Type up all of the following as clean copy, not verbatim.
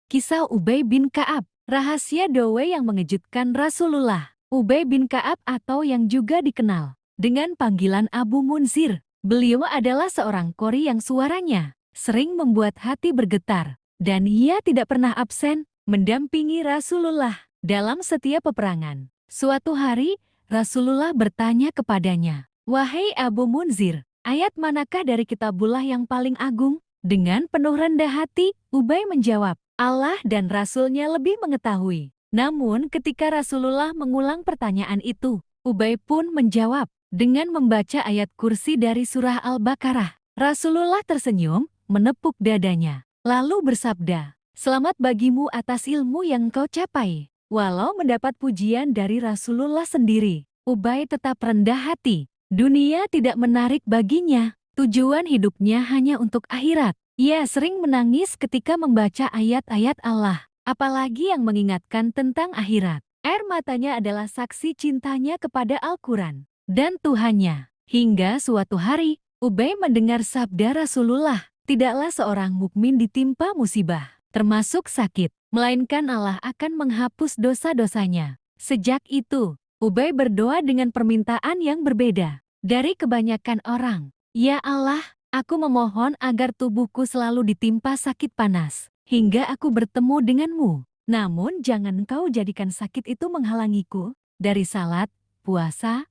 Kisah Ubay bin Ka'ab, rahasia doa yang mengejutkan Rasulullah. Ubay bin Ka'ab atau yang juga dikenal dengan panggilan Abu Munzir. Beliau adalah seorang qori yang suaranya sering membuat hati bergetar. Dan ia tidak pernah absen mendampingi Rasulullah dalam setiap peperangan. Suatu hari, Rasulullah bertanya kepadanya, "Wahai Abu Munzir, ayat manakah dari kitabullah yang paling agung?" Dengan penuh rendah hati, Ubay menjawab, "Allah dan Rasul-Nya lebih mengetahui." Namun ketika Rasulullah mengulang pertanyaan itu, Ubay pun menjawab dengan membaca ayat kursi dari surah Al-Baqarah. Rasulullah tersenyum, menepuk dadanya, lalu bersabda, "Selamat bagimu atas ilmu yang kau capai." Walau mendapat pujian dari Rasulullah sendiri, Ubay tetap rendah hati. Dunia tidak menarik baginya. Tujuan hidupnya hanya untuk akhirat. Ia sering menangis ketika membaca ayat-ayat Allah, apalagi yang mengingatkan tentang akhirat. Air matanya adalah saksi cintanya kepada Al-Quran dan Tuhannya. Hingga suatu hari, Ubay mendengar sabda Rasulullah, "Tidaklah seorang mukmin ditimpa musibah, termasuk sakit, melainkan Allah akan menghapus dosa-dosanya." Sejak itu, Ubay berdoa dengan permintaan yang berbeda dari kebanyakan orang. "Ya Allah, aku memohon agar tubuhku selalu ditimpa sakit panas, hingga aku bertemu denganmu. Namun jangan Engkau jadikan sakit itu menghalangiku dari salat, puasa,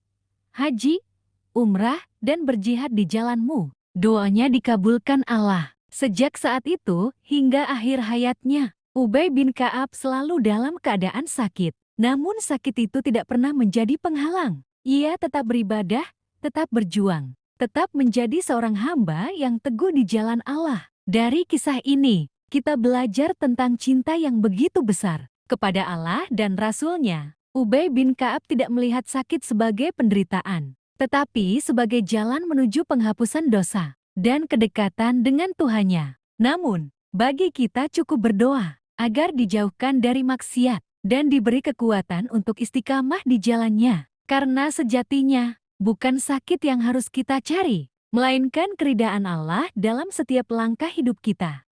haji, umrah, dan berjihad di jalan-Mu." Doanya dikabulkan Allah. Sejak saat itu, hingga akhir hayatnya, Ubay bin Ka'ab selalu dalam keadaan sakit. Namun sakit itu tidak pernah menjadi penghalang. Ia tetap beribadah, tetap berjuang, tetap menjadi seorang hamba yang teguh di jalan Allah. Dari kisah ini, kita belajar tentang cinta yang begitu besar kepada Allah dan Rasul-Nya. Ubay bin Ka'ab tidak melihat sakit sebagai penderitaan, tetapi sebagai jalan menuju penghapusan dosa dan kedekatan dengan Tuhannya. Namun, bagi kita cukup berdoa agar dijauhkan dari maksiat dan diberi kekuatan untuk istiqamah di jalannya. Karena sejatinya, bukan sakit yang harus kita cari, melainkan keridaan Allah dalam setiap langkah hidup kita.